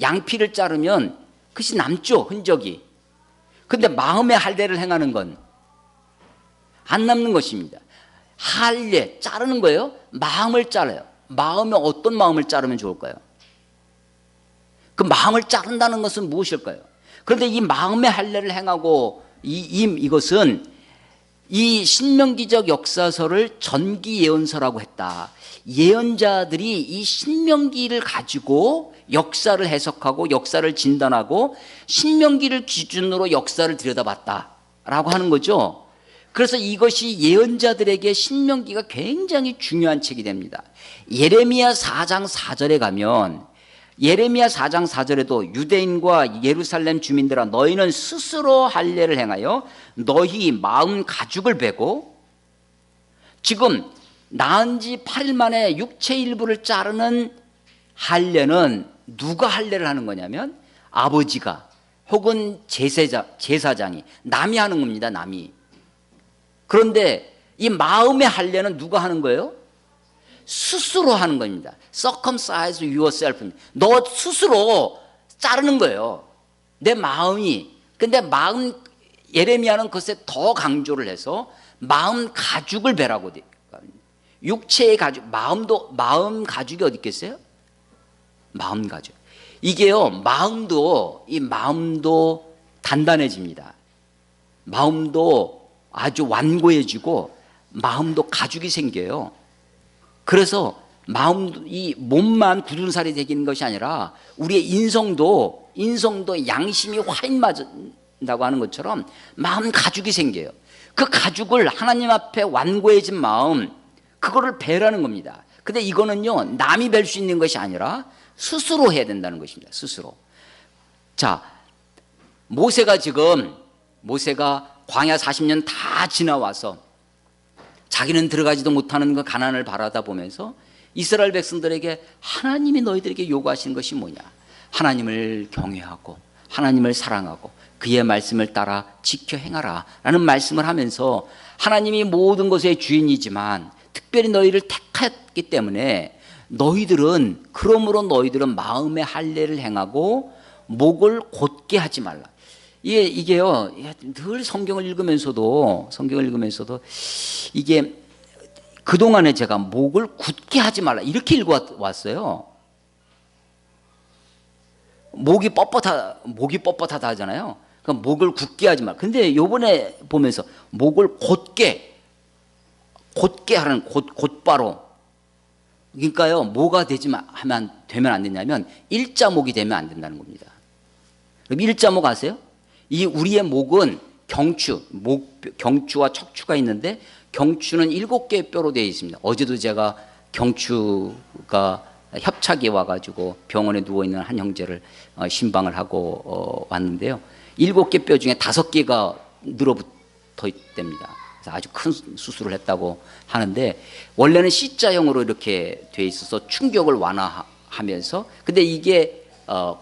양피를 자르면 그것이 남죠, 흔적이. 근데 마음의 할례를 행하는 건 안 남는 것입니다. 할례, 자르는 거예요. 마음을 잘라요. 마음에 어떤 마음을 자르면 좋을까요? 그 마음을 자른다는 것은 무엇일까요? 그런데 이 마음의 할례를 행하고 이것은 이 신명기적 역사서를 전기 예언서라고 했다. 예언자들이 이 신명기를 가지고 역사를 해석하고 역사를 진단하고 신명기를 기준으로 역사를 들여다봤다라고 하는 거죠. 그래서 이것이 예언자들에게 신명기가 굉장히 중요한 책이 됩니다. 예레미야 4장 4절에 가면 예레미야 4장 4절에도 유대인과 예루살렘 주민들아 너희는 스스로 할례를 행하여 너희 마음 가죽을 베고, 지금 낳은 지 8일 만에 육체 일부를 자르는 할례는 누가 할례를 하는 거냐면 아버지가 혹은 제사장이, 남이 하는 겁니다. 남이. 그런데 이 마음의 할례는 누가 하는 거예요? 스스로 하는 겁니다. Circumcise yourself. 너 스스로 자르는 거예요. 내 마음이. 근데 마음 예레미야는 그것에 더 강조를 해서 마음 가죽을 베라고 돼요. 육체의 가죽, 마음 가죽이 어디 있겠어요? 마음 가죽. 이게요, 이 마음도 단단해집니다. 마음도 아주 완고해지고 마음도 가죽이 생겨요. 그래서 이 몸만 굳은 살이 되기는 것이 아니라 우리의 인성도 양심이 활인 맞는다고 하는 것처럼 마음 가죽이 생겨요. 그 가죽을 하나님 앞에 완고해진 마음, 그거를 베라는 겁니다. 근데 이거는요, 남이 벨 수 있는 것이 아니라 스스로 해야 된다는 것입니다. 스스로. 자, 모세가 광야 40년 다 지나와서 자기는 들어가지도 못하는 그 가나안을 바라다 보면서 이스라엘 백성들에게 하나님이 너희들에게 요구하시는 것이 뭐냐? 하나님을 경외하고 하나님을 사랑하고 그의 말씀을 따라 지켜 행하라 라는 말씀을 하면서 하나님이 모든 것의 주인이지만 특별히 너희를 택했기 때문에 그러므로 너희들은 마음의 할례를 행하고 목을 곧게 하지 말라. 이게요, 늘 성경을 읽으면서도 이게 그동안에 제가 목을 굳게 하지 말라 이렇게 읽어왔어요. 목이 곧하다 하잖아요. 그러니까 목을 굳게 하지 말라. 근데 요번에 보면서 목을 곧게 하라는 곧바로. 그러니까요, 뭐가 되면 안 되냐면 일자목이 되면 안 된다는 겁니다. 그럼 일자목 아세요? 이 우리의 목은 경추와 척추가 있는데 경추는 7개의 뼈로 되어 있습니다. 어제도 제가 경추가 협착이 와가지고 병원에 누워있는 한 형제를 신방을 하고 왔는데요. 7개 뼈 중에 5개가 늘어붙어 있답니다. 그래서 아주 큰 수술을 했다고 하는데 원래는 C자형으로 이렇게 되어 있어서 충격을 완화하면서 근데 이게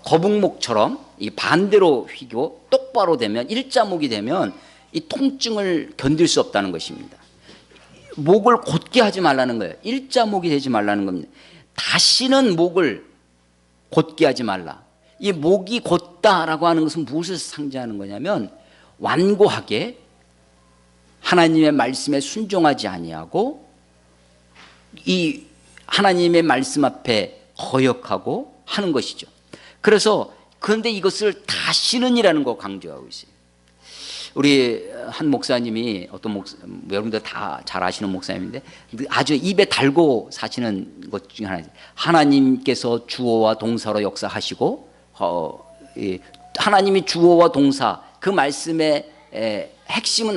거북목처럼 이 반대로 휘고 똑바로 되면 일자목이 되면 이 통증을 견딜 수 없다는 것입니다. 목을 곧게 하지 말라는 거예요. 일자목이 되지 말라는 겁니다. 다시는 목을 곧게 하지 말라. 이 목이 곧다라고 하는 것은 무엇을 상징하는 거냐면 완고하게 하나님의 말씀에 순종하지 아니하고 이 하나님의 말씀 앞에 거역하고 하는 것이죠. 그런데 이것을 다시는이라는 거 강조하고 있어요. 우리 한 목사님이 여러분들 다 잘 아시는 목사님인데 아주 입에 달고 사시는 것 중에 하나죠. 하나님께서 주어와 동사로 역사하시고 하나님이 주어와 동사 그 말씀의 핵심은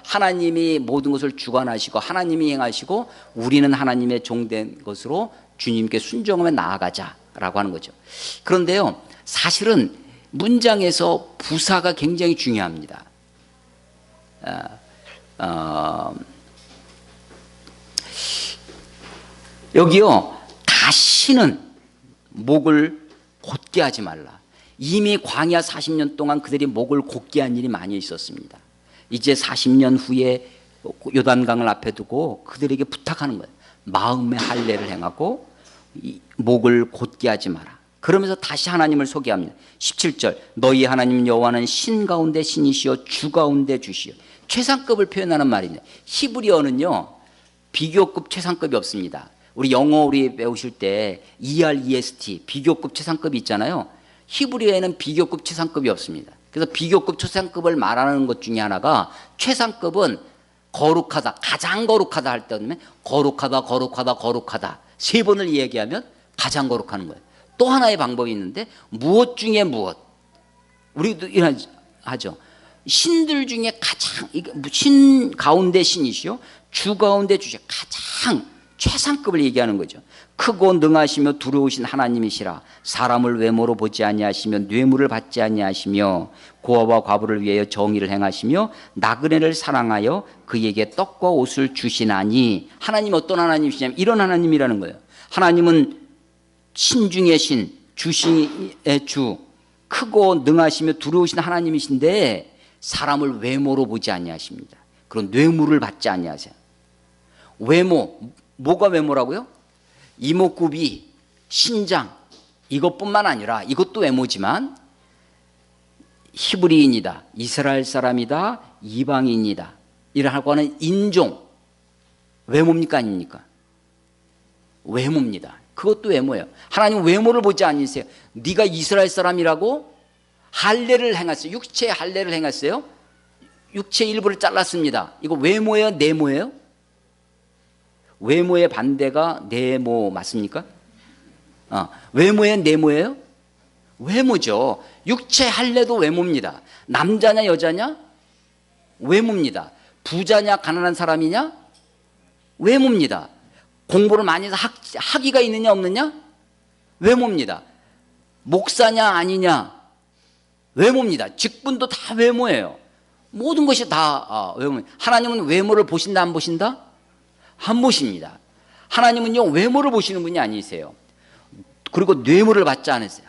하나님이 모든 것을 주관하시고 하나님이 행하시고 우리는 하나님의 종된 것으로 주님께 순종하며 나아가자라고 하는 거죠. 그런데요, 사실은 문장에서 부사가 굉장히 중요합니다. 여기요, 다시는 목을 곧게 하지 말라. 이미 광야 40년 동안 그들이 목을 곧게 한 일이 많이 있었습니다. 이제 40년 후에 요단강을 앞에 두고 그들에게 부탁하는 거예요. 마음의 할례를 행하고 목을 곧게 하지 마라. 그러면서 다시 하나님을 소개합니다. 17절 너희 하나님 여호와는 신 가운데 신이시여 주 가운데 주시여. 최상급을 표현하는 말입니다. 히브리어는요 비교급 최상급이 없습니다. 우리 영어 배우실 때 EREST 비교급 최상급이 있잖아요. 히브리어에는 비교급 최상급이 없습니다. 그래서 비교급 최상급을 말하는 것 중에 하나가 최상급은 거룩하다, 가장 거룩하다 할 때 거룩하다 3번을 얘기하면 가장 거룩한 거예요. 또 하나의 방법이 있는데 무엇 중에 무엇. 우리도 이런 하죠. 신들 중에 가장 신 가운데 신이시요 주 가운데 주시 가장 최상급을 얘기하는 거죠. 크고 능하시며 두려우신 하나님이시라. 사람을 외모로 보지 아니하시며 뇌물을 받지 아니하시며 고아와 과부를 위하여 정의를 행하시며 나그네를 사랑하여 그에게 떡과 옷을 주시나니. 하나님 어떤 하나님이시냐면 이런 하나님이라는 거예요. 하나님은 신 중의 신, 주신의 주, 크고 능하시며 두려우신 하나님이신데 사람을 외모로 보지 아니하십니다. 그런 뇌물을 받지 아니하세요. 뭐가 외모라고요? 이목구비, 신장 이것뿐만 아니라 이것도 외모지만 히브리인이다, 이스라엘 사람이다, 이방인이다 이라고 하는 인종, 외모입니까 아닙니까? 외모입니다. 그것도 외모예요. 하나님 외모를 보지 않으세요. 네가 이스라엘 사람이라고 할례를 행했어요. 육체의 할례를 행했어요. 육체 일부를 잘랐습니다. 이거 외모예요, 내모예요? 외모의 반대가 내모 맞습니까? 외모의 내모예요? 외모죠. 육체 할례도 외모입니다. 남자냐 여자냐? 외모입니다. 부자냐 가난한 사람이냐? 외모입니다. 공부를 많이 해서 학위가 있느냐 없느냐? 외모입니다. 목사냐 아니냐? 외모입니다. 직분도 다 외모예요. 모든 것이 다 외모입니다. 하나님은 외모를 보신다 안 보신다? 안 보십니다. 하나님은요 외모를 보시는 분이 아니세요. 그리고 뇌물을 받지 않으세요.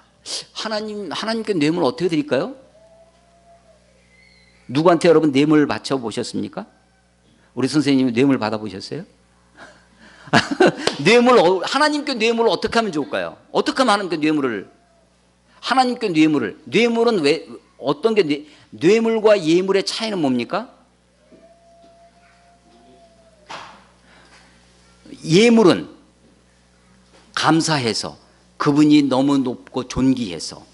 하나님께 뇌물 어떻게 드릴까요? 누구한테 여러분 뇌물 바쳐 보셨습니까? 우리 선생님이 뇌물 받아 보셨어요? 하나님께 뇌물을 어떻게 하면 좋을까요? 어떻게 하면 하나님께 뇌물은 왜 어떤 게 뇌물과 예물의 차이는 뭡니까? 예물은 감사해서 그분이 너무 높고 존귀해서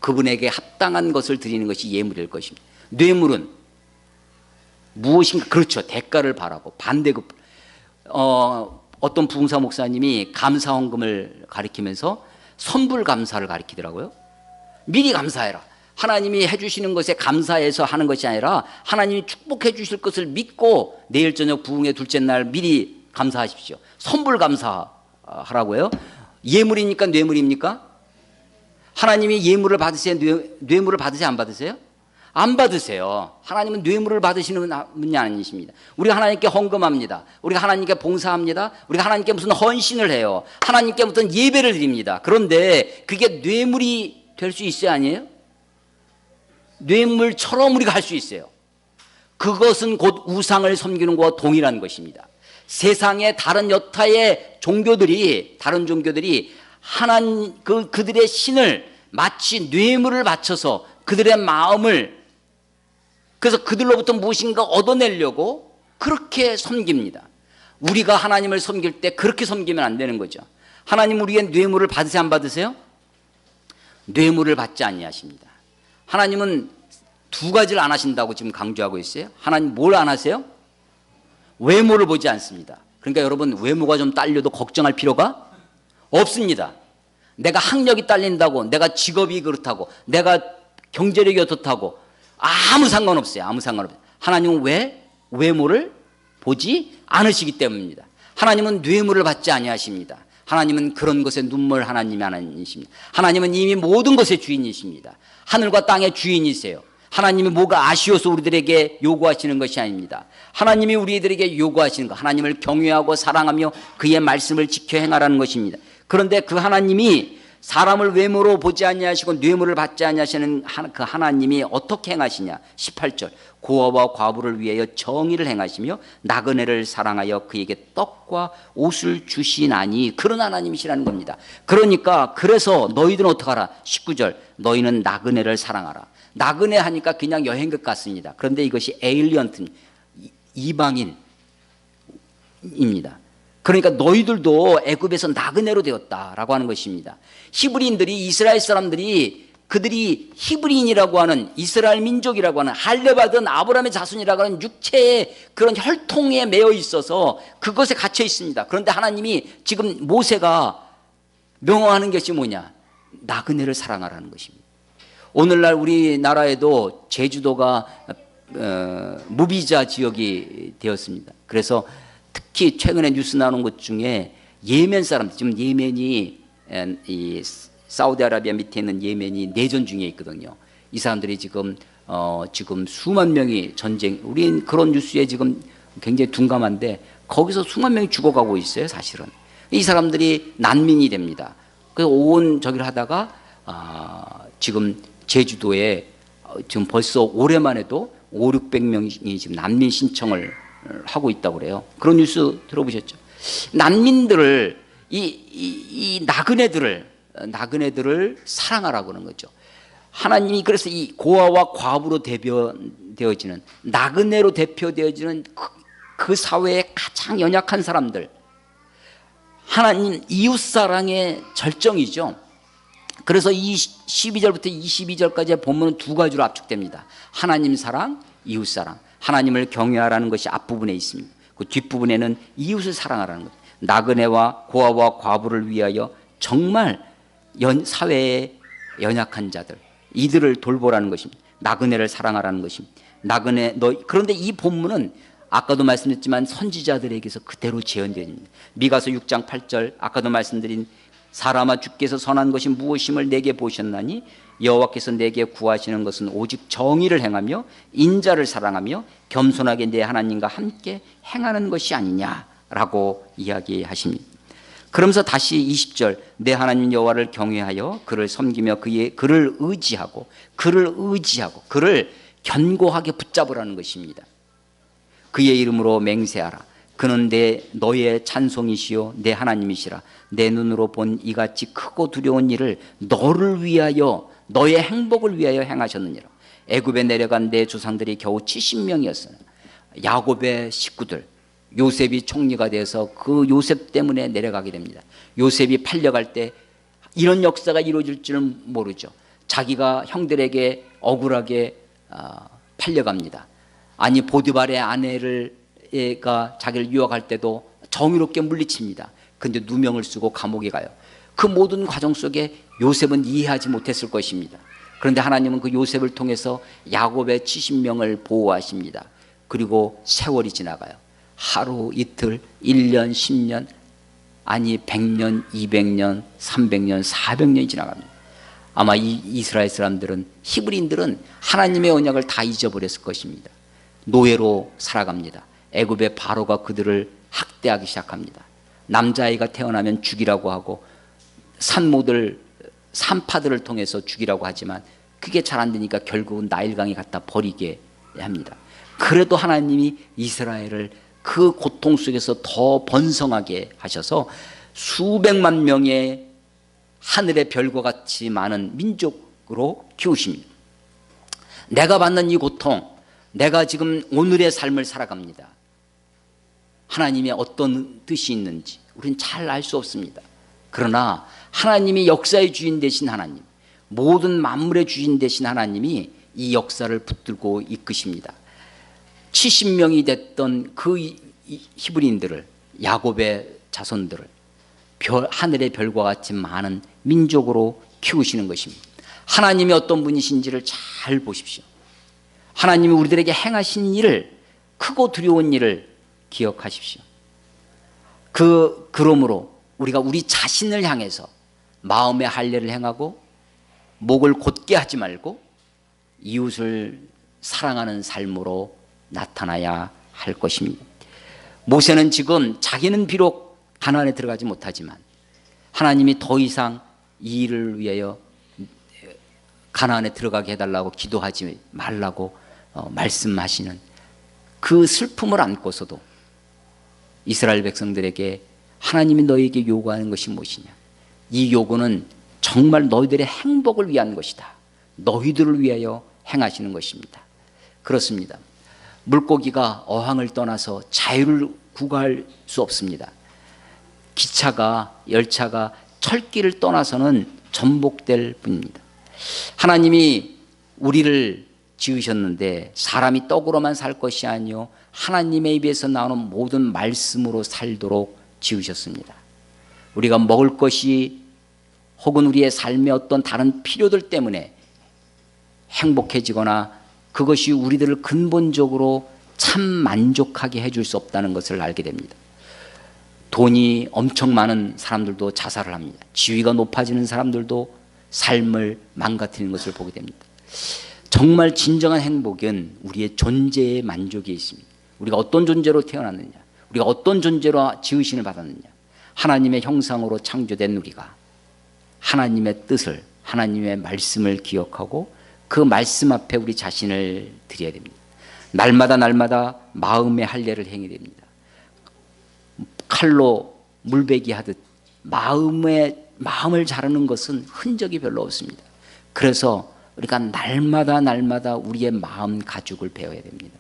그분에게 합당한 것을 드리는 것이 예물일 것입니다. 뇌물은 무엇인가, 그렇죠, 대가를 바라고 반대급. 어떤 부흥사 목사님이 감사헌금을 가리키면서 선불 감사를 가리키더라고요. 미리 감사해라. 하나님이 해주시는 것에 감사해서 하는 것이 아니라 하나님이 축복해 주실 것을 믿고 내일 저녁 부흥의 둘째 날 미리 감사하십시오. 선불 감사하라고요. 예물입니까 뇌물입니까? 하나님이 예물을 받으세요? 뇌물을 받으세요? 안 받으세요? 안 받으세요. 하나님은 뇌물을 받으시는 분이 아니십니다. 우리가 하나님께 헌금합니다. 우리가 하나님께 봉사합니다. 우리가 하나님께 무슨 헌신을 해요. 하나님께 무슨 예배를 드립니다. 그런데 그게 뇌물이 될 수 있어요? 아니에요? 뇌물처럼 우리가 할 수 있어요. 그것은 곧 우상을 섬기는 것과 동일한 것입니다. 세상의 다른 여타의 다른 종교들이 그들의 신을 마치 뇌물을 바쳐서 그들의 마음을, 그래서 그들로부터 무엇인가 얻어내려고 그렇게 섬깁니다. 우리가 하나님을 섬길 때 그렇게 섬기면 안 되는 거죠. 하나님 우리의 뇌물을 받으세요 안 받으세요? 뇌물을 받지 아니하십니다. 하나님은 두 가지를 안 하신다고 지금 강조하고 있어요. 하나님 뭘 안 하세요? 외모를 보지 않습니다. 그러니까 여러분 외모가 좀 딸려도 걱정할 필요가 없습니다. 내가 학력이 딸린다고, 내가 직업이 그렇다고, 내가 경제력이 어떻다고 아무 상관없어요. 아무 상관없어요. 하나님은 왜? 외모를 보지 않으시기 때문입니다. 하나님은 뇌물을 받지 아니하십니다. 하나님은 그런 것에 눈물 하나님이 아니십니다. 하나님은 이미 모든 것의 주인이십니다. 하늘과 땅의 주인이세요. 하나님이 뭐가 아쉬워서 우리들에게 요구하시는 것이 아닙니다. 하나님이 우리들에게 요구하시는 것, 하나님을 경외하고 사랑하며 그의 말씀을 지켜 행하라는 것입니다. 그런데 그 하나님이 사람을 외모로 보지 아니하시고 뇌물을 받지 아니하시는 그 하나님이 어떻게 행하시냐? 18절 고아와 과부를 위하여 정의를 행하시며 나그네를 사랑하여 그에게 떡과 옷을 주시나니 그런 하나님이시라는 겁니다. 그러니까 그래서 너희들은 어떡하라? 19절 너희는 나그네를 사랑하라. 나그네 하니까 그냥 여행객 같습니다. 그런데 이것이 에일리언트, 이방인입니다. 그러니까 너희들도 애굽에서 나그네로 되었다라고 하는 것입니다. 히브리인들이, 이스라엘 사람들이, 그들이 히브리인이라고 하는, 이스라엘 민족이라고 하는, 할례받은 아브라함의 자손이라고 하는 육체의 그런 혈통에 매여 있어서 그것에 갇혀 있습니다. 그런데 하나님이 지금 모세가 명령하는 것이 뭐냐? 나그네를 사랑하라는 것입니다. 오늘날 우리나라에도 제주도가 무비자 지역이 되었습니다. 그래서 특히 최근에 뉴스 나오는 것 중에 예멘 사람들, 지금 예멘이 이 사우디아라비아 밑에 있는 예멘이 내전 중에 있거든요. 이 사람들이 지금 수만 명이 우린 그런 뉴스에 지금 굉장히 둔감한데 거기서 수만 명이 죽어가고 있어요. 사실은 이 사람들이 난민이 됩니다. 그래서 온 저기를 하다가 지금 제주도에 지금 벌써 올해만 해도 500~600명이 지금 난민 신청을 하고 있다고 그래요. 그런 뉴스 들어보셨죠? 난민들을 이 나그네들을 사랑하라고 하는 거죠. 하나님이 그래서 이 고아와 과부로 대표되어지는, 나그네로 대표되어지는 그 사회의 가장 연약한 사람들, 하나님 이웃사랑의 절정이죠. 그래서 이 12절부터 22절까지의 본문은 두 가지로 압축됩니다. 하나님 사랑, 이웃 사랑. 하나님을 경외하라는 것이 앞부분에 있습니다. 그 뒷부분에는 이웃을 사랑하라는 것. 나그네와 고아와 과부를 위하여 정말 사회의 연약한 자들, 이들을 돌보라는 것입니다. 나그네를 사랑하라는 것입니다. 그런데 이 본문은 아까도 말씀드렸지만 선지자들에게서 그대로 재현됩니다. 미가서 6장 8절, 아까도 말씀드린 사람아 주께서 선한 것이 무엇임을 내게 보셨나니 여호와께서 내게 구하시는 것은 오직 정의를 행하며 인자를 사랑하며 겸손하게 내 하나님과 함께 행하는 것이 아니냐라고 이야기하십니다. 그러면서 다시 20절, 내 하나님 여호와를 경외하여 그를 섬기며 그를 의지하고 그를 견고하게 붙잡으라는 것입니다. 그의 이름으로 맹세하라. 그는 너의 찬송이시요 내 하나님이시라. 내 눈으로 본 이같이 크고 두려운 일을 너를 위하여, 너의 행복을 위하여 행하셨느니라. 애굽에 내려간 내 조상들이 겨우 70명이었으나 야곱의 식구들, 요셉이 총리가 돼서 그 요셉 때문에 내려가게 됩니다. 요셉이 팔려갈 때 이런 역사가 이루어질 줄은 모르죠. 자기가 형들에게 억울하게 팔려갑니다. 아니 보디발의 아내가 자기를 유혹할 때도 정의롭게 물리칩니다. 근데 누명을 쓰고 감옥에 가요. 그 모든 과정 속에 요셉은 이해하지 못했을 것입니다. 그런데 하나님은 그 요셉을 통해서 야곱의 70명을 보호하십니다. 그리고 세월이 지나가요. 하루 이틀 1년 10년 아니 100년 200년 300년 400년이 지나갑니다. 아마 이 이스라엘 사람들은, 히브리인들은 하나님의 언약을 다 잊어버렸을 것입니다. 노예로 살아갑니다. 애굽의 바로가 그들을 학대하기 시작합니다. 남자아이가 태어나면 죽이라고 하고 산파들을 통해서 죽이라고 하지만 그게 잘 안 되니까 결국은 나일강에 갖다 버리게 합니다. 그래도 하나님이 이스라엘을 그 고통 속에서 더 번성하게 하셔서 수백만 명의 하늘의 별과 같이 많은 민족으로 키우십니다. 내가 받는 이 고통, 내가 지금 오늘의 삶을 살아갑니다. 하나님의 어떤 뜻이 있는지 우리는 잘 알 수 없습니다. 그러나 하나님이 역사의 주인 되신 하나님, 모든 만물의 주인 되신 하나님이 이 역사를 붙들고 이끄십니다. 70명이 됐던 그 히브리인들을, 야곱의 자손들을 하늘의 별과 같이 많은 민족으로 키우시는 것입니다. 하나님이 어떤 분이신지를 잘 보십시오. 하나님이 우리들에게 행하신 일을, 크고 두려운 일을 기억하십시오. 그러므로 우리가 우리 자신을 향해서 마음의 할례를 행하고 목을 곧게 하지 말고 이웃을 사랑하는 삶으로 나타나야 할 것입니다. 모세는 지금 자기는 비록 가나안에 들어가지 못하지만 하나님이 더 이상 이 일을 위하여 가나안에 들어가게 해달라고 기도하지 말라고 말씀하시는 그 슬픔을 안고서도 이스라엘 백성들에게 하나님이 너희에게 요구하는 것이 무엇이냐, 이 요구는 정말 너희들의 행복을 위한 것이다, 너희들을 위하여 행하시는 것입니다. 그렇습니다. 물고기가 어항을 떠나서 자유를 구가할 수 없습니다. 기차가, 열차가 철길을 떠나서는 전복될 뿐입니다. 하나님이 우리를 지으셨는데 사람이 떡으로만 살 것이 아니요 하나님의 입에서 나오는 모든 말씀으로 살도록 지으셨습니다. 우리가 먹을 것이 혹은 우리의 삶의 어떤 다른 필요들 때문에 행복해지거나 그것이 우리들을 근본적으로 참 만족하게 해줄 수 없다는 것을 알게 됩니다. 돈이 엄청 많은 사람들도 자살을 합니다. 지위가 높아지는 사람들도 삶을 망가뜨리는 것을 보게 됩니다. 정말 진정한 행복은 우리의 존재의 만족에 있습니다. 우리가 어떤 존재로 태어났느냐, 우리가 어떤 존재로 지으심을 받았느냐, 하나님의 형상으로 창조된 우리가 하나님의 뜻을, 하나님의 말씀을 기억하고 그 말씀 앞에 우리 자신을 드려야 됩니다. 날마다 마음의 할례를 행해야 됩니다. 칼로 물베기 하듯 마음을 자르는 것은 흔적이 별로 없습니다. 그래서 우리가 날마다 우리의 마음 가죽을 배워야 됩니다.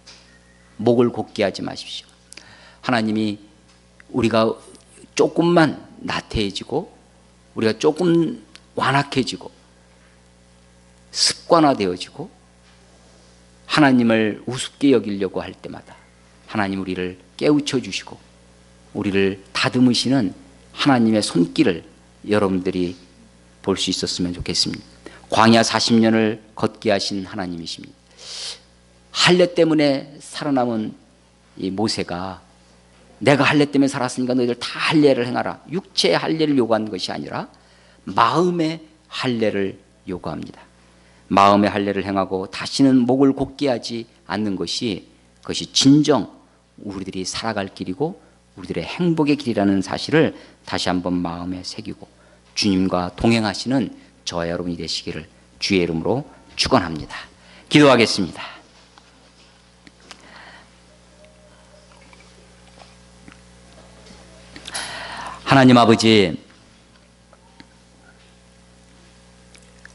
목을 곧게 하지 마십시오. 하나님이 우리가 조금만 나태해지고 우리가 조금 완악해지고 습관화되어지고 하나님을 우습게 여기려고 할 때마다 하나님 우리를 깨우쳐 주시고 우리를 다듬으시는 하나님의 손길을 여러분들이 볼 수 있었으면 좋겠습니다. 광야 40년을 걷게 하신 하나님이십니다. 할례 때문에 살아남은 이 모세가 내가 할례 때문에 살았으니까 너희들 다 할례를 행하라. 육체의 할례를 요구한 것이 아니라 마음의 할례를 요구합니다. 마음의 할례를 행하고 다시는 목을 곧게 하지 않는 것이 그것이 진정 우리들이 살아갈 길이고 우리들의 행복의 길이라는 사실을 다시 한번 마음에 새기고 주님과 동행하시는 저와 여러분이 되시기를 주의 이름으로 축원합니다. 기도하겠습니다. 하나님 아버지,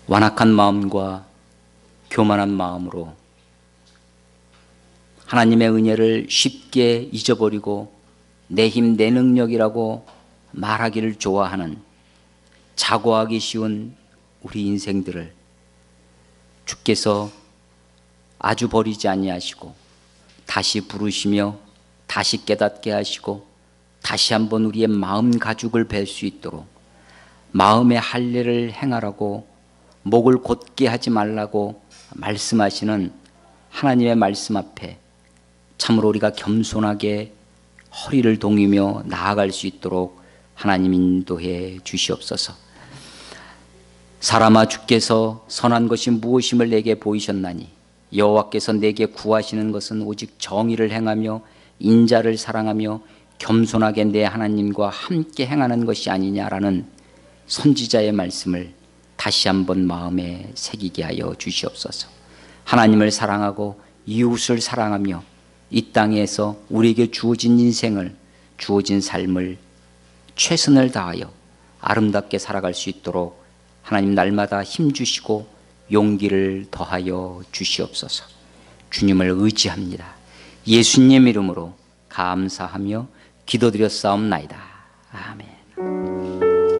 완악한 마음과 교만한 마음으로 하나님의 은혜를 쉽게 잊어버리고 내 힘, 내 능력이라고 말하기를 좋아하는 자고하기 쉬운 우리 인생들을 주께서 아주 버리지 아니하시고 다시 부르시며 다시 깨닫게 하시고 다시 한번 우리의 마음 가죽을 벨 수 있도록 마음의 할례를 행하라고 목을 곧게 하지 말라고 말씀하시는 하나님의 말씀 앞에 참으로 우리가 겸손하게 허리를 동이며 나아갈 수 있도록 하나님 인도해 주시옵소서. 사람아, 주께서 선한 것이 무엇임을 내게 보이셨나니 여호와께서 내게 구하시는 것은 오직 정의를 행하며 인자를 사랑하며 겸손하게 내 하나님과 함께 행하는 것이 아니냐라는 선지자의 말씀을 다시 한번 마음에 새기게 하여 주시옵소서. 하나님을 사랑하고 이웃을 사랑하며 이 땅에서 우리에게 주어진 인생을, 주어진 삶을 최선을 다하여 아름답게 살아갈 수 있도록 하나님 날마다 힘주시고 용기를 더하여 주시옵소서. 주님을 의지합니다. 예수님 이름으로 감사하며 기도드렸사옵나이다. 아멘.